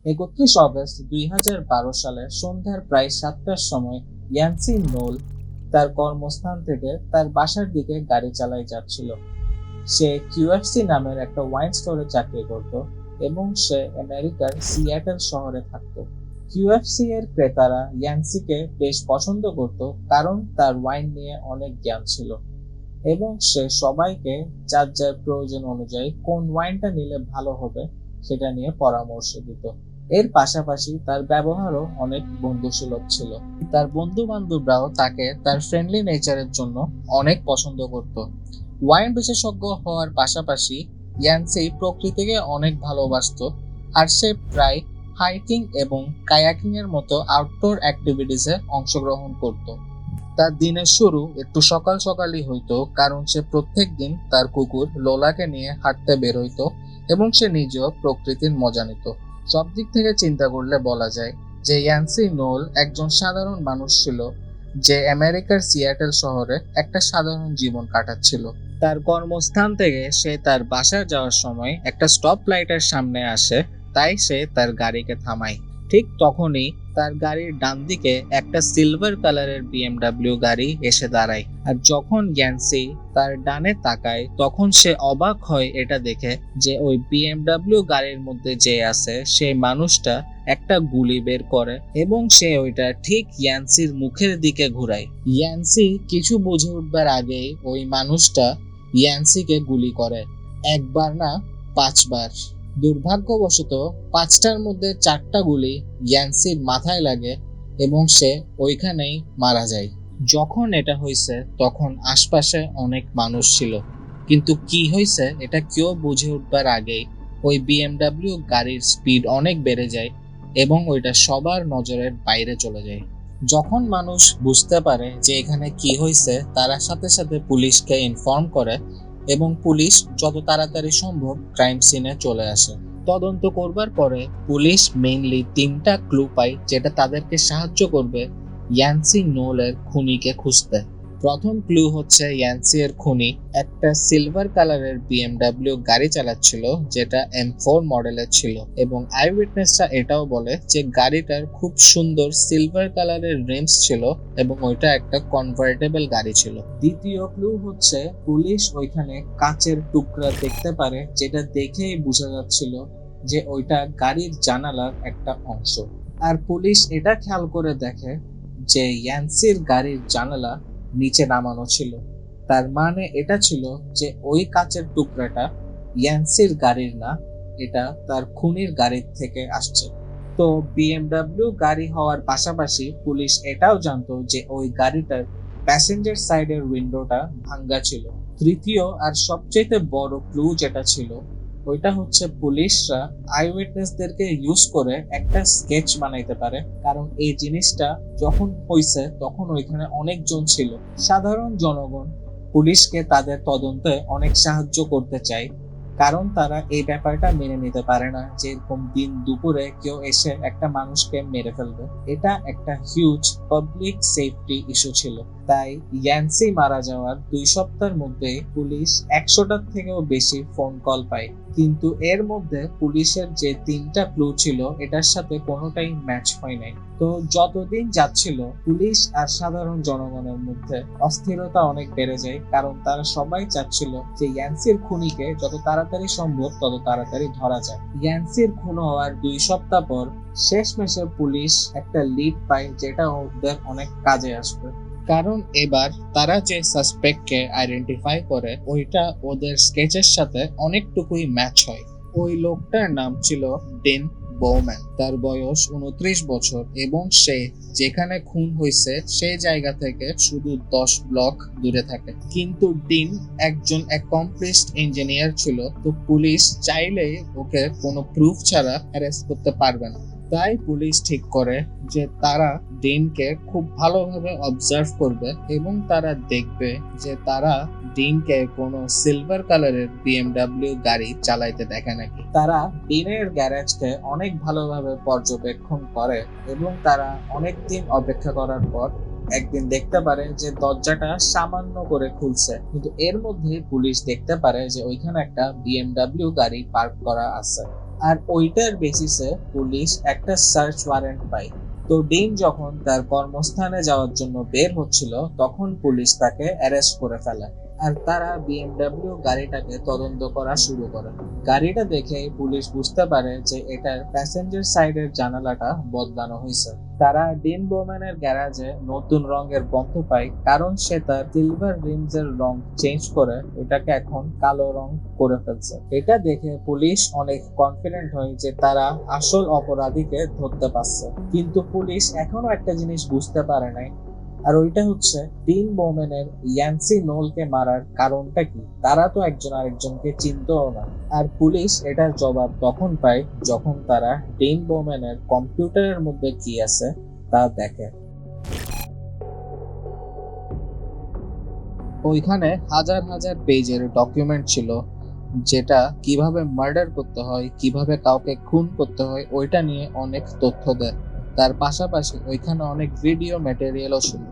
31 August 2012 সালে সন্ধ্যার প্রায় 7টার সময় ইয়ানসি নোল তার কর্মস্থান থেকে তার বাসার দিকে গাড়ি চালায় যাচ্ছিল। সে কিউএফসি নামের একটা ওয়াইন স্টোরে চাকরি করত এবং সে আমেরিকার সিয়াটেল শহরে থাকত। কিউএফসি এর ক্রেতারা ইয়ানসিকে বেশ পছন্দ করত কারণ তার ওয়াইন নিয়ে অনেক জ্ঞান ছিল এবং সে সবাইকে যার যার প্রয়োজন অনুযায়ী কোন ওয়াইনটা নিলে ভালো হবে সেটা নিয়ে পরামর্শ দিত। এর পাশাপাশি তার ব্যবহারও অনেক বন্ধুসুলভ ছিল। তার বন্ধু বান্ধবরাও তাকে তার ফ্রেন্ডলি নেচারের জন্য অনেক পছন্দ করত। ওয়াইন বিশেষজ্ঞ হওয়ার পাশাপাশি ইয়ানসি প্রকৃতিকে অনেক ভালোবাসতো আর সে প্রায় হাইকিং এবং কায়াকিং এর মতো আউটডোর অ্যাক্টিভিটিসে অংশগ্রহণ করত। তার দিনের শুরু একটু সকাল সকালই হইতো কারণ সে প্রত্যেক দিন তার কুকুর লোলাকে নিয়ে হাঁটতে বের হইতো এবং সে নিজেও প্রকৃতির মজা নিত। সব দিক থেকে চিন্তা করলে বলা যায় যে ইয়ানসি নোল একজন সাধারণ মানুষ ছিল যে আমেরিকার সিয়াটেল শহরে একটা সাধারণ জীবন কাটাচ্ছিল। তার কর্মস্থান থেকে সে তার বাসায় যাওয়ার সময় একটা স্টপ লাইটের সামনে আসে, তাই সে তার গাড়িকে থামায়। ঠিক তখনই তার গাড়ির ডান দিকে একটা সিলভার কালারের বিএমডব্লিউ গাড়ি এসে দাঁড়ায়। আর যখন ইয়ানসি তার ডানে তাকায় তখন সে অবাক হয় এটা দেখে যে ওই বিএমডব্লিউ গাড়ির মধ্যে যে আছে সেই মানুষটা একটা গুলি বের করে এবং সে ওইটা ঠিক ইয়ানসির মুখের দিকে ঘুরায়। ইয়ানসি কিছু বুঝে উঠবার আগেই ওই মানুষটা ইয়ানসিকে গুলি করে, একবার না 5বার। দুর্ভাগ্যবশত 5টার মধ্যে 4টা গুলি ইয়ানসির মাথায় লাগে এবং সে ওইখানেই মারা যায়। যখন এটা হয়েছে তখন আশপাশে অনেক মানুষ ছিল, কিন্তু কি হয়েছে এটা কেউ বুঝে উঠবার আগেই ওই বিএমডব্লিউ গাড়ির স্পিড অনেক বেড়ে যায় এবং ওইটা সবার নজরের বাইরে চলে যায়। যখন মানুষ বুঝতে পারে যে এখানে কি হয়েছে তারা সাথে সাথে পুলিশকে ইনফর্ম করে এবং পুলিশ যত তাড়াতাড়ি সম্ভব ক্রাইম সিনে চলে আসে। তদন্ত করবার পরে পুলিশ মেইনলি 3টা ক্লু পায় যেটা তাদেরকে সাহায্য করবে ইয়ানসি নোলের খুনিকে খুঁজতে। প্রথম ক্লু হচ্ছে ইয়ানসি এর খুনি একটা সিলভার কালারের বিএমডব্লিউ গাড়ি চালাচ্ছিল যেটা M4 মডেলের ছিল এবং আই উইটনেসরা এটাও বলে যে গাড়িটার খুব সুন্দর সিলভার কালারের রিমস ছিল এবং ওইটা একটা কনভার্টেবল গাড়ি ছিল। দ্বিতীয় ক্লু হচ্ছে পুলিশ ওইখানে কাচের টুকরা দেখতে পারে যেটা দেখেই বোঝা যাচ্ছিল যে ওইটা গাড়ির জানালার একটা অংশ। আর পুলিশ এটা খেয়াল করে দেখে যে ইয়ানসির গাড়ির জানালা নিচে নামানো ছিল। তার মানে এটা ছিল যে ওই কাচের টুকরাটা ইয়ানসির গাড়ির না, এটা তার খুনির গাড়ির থেকে আসছে। তো বিএমডব্লিউ গাড়ি হওয়ার পাশাপাশি পুলিশ এটাও জানতো যে ওই গাড়িটার প্যাসেঞ্জার সাইডের উইন্ডোটা ভাঙ্গা ছিল। তৃতীয় আর সবচেয়ে বড় ক্লু যেটা ছিল ওইটা হচ্ছে পুলিশরা আই উইটনেসদেরকে ইউজ করে একটা স্কেচ বানাইতে পারে, কারণ এই জিনিসটা যখন হয়েছে তখন ওইখানে অনেকজন ছিল। সাধারণ জনগণ পুলিশকে তাদের তদন্তে অনেক সাহায্য করতে চায় কারণ তারা এই ব্যাপারটা মেনে নিতে পারে না যে এরকম দিন দুপুরে কেউ এসে একটা মানুষকে মেরে ফেলবে। এটা একটা হিউজ পাবলিক সেফটি ইস্যু ছিল। তাই ইয়ানসি মারা যাওয়ার 2 সপ্তাহের মধ্যে পুলিশ 100টার থেকেও বেশি ফোন কল পায়, কিন্তু এর মধ্যে পুলিশের যে 3টা ক্লু ছিল এটার সাথে কোনোটাই ম্যাচ হয় নাই। তো যতদিন যাচ্ছিল পুলিশ আর সাধারণ জনগণের মধ্যে অস্থিরতা অনেক বেড়ে যায় কারণ তারা সবাই চাচ্ছিল যে ইয়ানসির খুনিকে যত তাড়াতাড়ি সম্ভব তত তাড়াতাড়ি ধরা যায়। ইয়ানসির খুন হওয়ার 2 সপ্তাহ পর শেষমেশে পুলিশ একটা লিড পায় যেটা ওদের অনেক কাজে আসবে, কারণ এবার তারা যে সাসপেক্টকে আইডেন্টিফাই করে ওইটা ওদের স্কেচের সাথে অনেকটুকুই ম্যাচ হয়। ওই লোকটার নাম ছিল ডিন বোম্যান। তার বয়স 29 বছর এবং সে যেখানে খুন হয়েছে সেই জায়গা থেকে শুধু 10 ব্লক দূরে থাকে। কিন্তু ডিন একজন অ্যাকমপ্লিশড ইঞ্জিনিয়ার ছিল, তো পুলিশ চাইলেই ওকে কোনো প্রুফ ছাড়া অ্যারেস্ট করতে পারবে না। তাই পুলিশ ঠিক করে যে তারা ডিনকে খুব ভালোভাবে অবজার্ভ করবে এবং তারা দেখবে যে তারা ডিনকে কোনো সিলভার কালারের বিএমডব্লিউ গাড়ি চালাইতে দেখে নাকি। তারা ডিনের গ্যারেজকে অনেক ভালোভাবে পর্যবেক্ষণ করে এবং তারা অনেক দিন অপেক্ষা করার পর একদিন দেখতে পারে যে দরজাটা সামান্য করে খুলছে, কিন্তু এর মধ্যে পুলিশ দেখতে পারে যে ওইখানে একটা বিএমডব্লিউ গাড়ি পার্ক করা আছে। আর ওইটার বেসিসে পুলিশ একটা সার্চ ওয়ারেন্ট পায়। তো ডিন যখন তার কর্মস্থানে যাওয়ার জন্য বের হচ্ছিল তখন পুলিশ তাকে অ্যারেস্ট করে ফেলে। আর তারা বিএমডব্লিউ গাড়িটাকে তদন্ত করা শুরু করে। গাড়িটা দেখে পুলিশ বুঝতে পারে যে এটার প্যাসেঞ্জার সাইডের জানালাটা বদলানো হয়েছে। তারা ডিন বোম্যানের গ্যারাজে নতুন রঙের গন্ধ পায়, কারণ সে তার সিলভার রিমস এর রং চেঞ্জ করে ওটাকে এখন কালো রং করে ফেলছে। এটা দেখে পুলিশ অনেক কনফিডেন্ট হয় যে তারা আসল অপরাধীকে ধরতে পারছে। কিন্তু পুলিশ এখনো একটা জিনিস বুঝতে পারে নাই, আর ওইটা হচ্ছে ডিন বোম্যানের ইয়ান্সি নোলকে মারার কারণটা কি। তারা তো একজন আরেকজনকে চিনতও না। আর পুলিশ এটার জবাব তখন পায় যখন তারা ডিন বোম্যানের কম্পিউটারের মধ্যে কি আছে তা দেখে। ওইখানে হাজার হাজার পেজের ডকুমেন্ট ছিল, যেটা কিভাবে মার্ডার করতে হয়, কিভাবে কাউকে খুন করতে হয় ওইটা নিয়ে অনেক তথ্য দেয়। তার পাশাপাশি ওইখানে অনেক ভিডিও ম্যাটেরিয়ালও ছিল।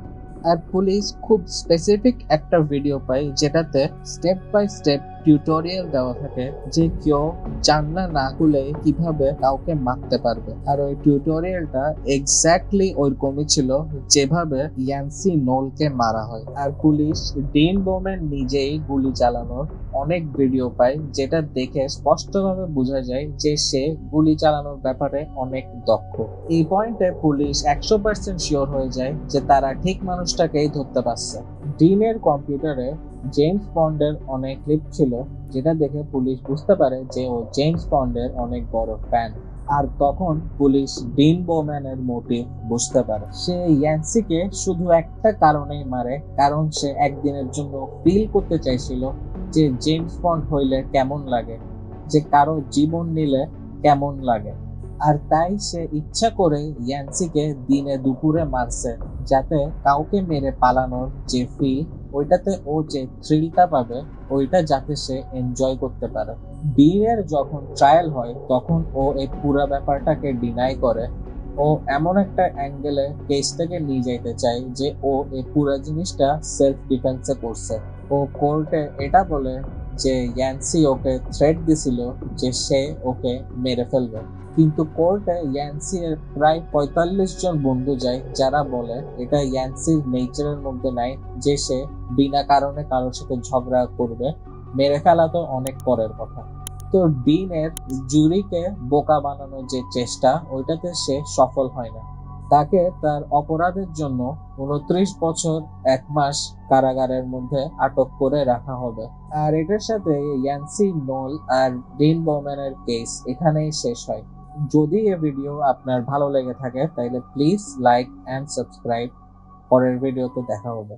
আর পুলিশ খুব স্পেসিফিক একটা ভিডিও পায় যেটাতে স্টেপ বাই স্টেপ টিউটোরিয়াল দেওয়া থাকে যে কেউ জানলা না খুলে কিভাবে কাউকে মারতে পারবে। আর ওই টিউটোরিয়ালটা এক্স্যাক্টলি ওইরকমই ছিল যেভাবে ইয়ান্সি নোলকে মারা হয়। আর পুলিশ ডিন বোম্যান নিজেই গুলি চালানোর অনেক ভিডিও পায়, যেটা দেখে স্পষ্টভাবে বোঝা যায় যে সে গুলি চালানোর ব্যাপারে অনেক দক্ষ। এই পয়েন্টে পুলিশ 100% শিওর হয়ে যায় যে তারা ঠিক মানুষটাকেই ধরতে পারছে। ডিনের কম্পিউটারে জেমস বন্ডের অনেক ক্লিপ ছিল, যেটা দেখে পুলিশ বুঝতে পারে যে ও জেমস বন্ডের অনেক বড় ফ্যান। আর তখন পুলিশ ডিন বোম্যানের মোটিভ বুঝতে পারে। সে ইয়ান্সিকে শুধু একটা কারণেই মারে, কারণ সে একদিনের জন্য ফিল করতে চাইছিল যে জেমস বন্ড হইলে কেমন লাগে, যে কারো জীবন নিলে কেমন লাগে। আর তাই সে ইচ্ছা করে ইয়ান্সিকে দিনে দুপুরে মারছে, যাতে কাউকে মেরে পালানোর যে ফিল, ওইটাতে ও যে থ্রিলটা পাবে ওইটা যাতে সে এনজয় করতে পারে। ডিনের যখন ট্রায়াল হয় তখন ও এই পুরো ব্যাপারটাকে ডিনাই করে। ও এমন একটা অ্যাঙ্গেলে কেসটাকে নিয়ে যাইতে চায় যে ও এই পুরো জিনিসটা সেলফ ডিফেন্সে করছে। ও কোর্টে এটা বলে যে ইয়ান্সি ওকে থ্রেট দিছিল যে সে ওকে মেরে ফেলবে। কিন্তু কোর্টে ইয়ান্সি এর প্রায় 45 জন বন্ধু যায়, যারা বলে এটা ইয়ান্সির নেচারের মধ্যে নাই যে সে বিনা কারণে কারোর সাথে ঝগড়া করবে, মেরে ফেলা তো অনেক পরের কথা। তো ডিনের জুরিকে বোকা বানানোর যে চেষ্টা ওইটাতে সে সফল হয় না। তাকে তার অপরাধের জন্য 29 বছর 1 মাস কারাগারের মধ্যে আটক করে রাখা হবে। আর এটার সাথে ইয়ান্সি নোল আর ডিন বোম্যানের কেস এখানেই শেষ হয়। যদি এই ভিডিও আপনার ভালো লেগে থাকে তাহলে প্লিজ লাইক এন্ড সাবস্ক্রাইব। পরের ভিডিওতে দেখা হবে।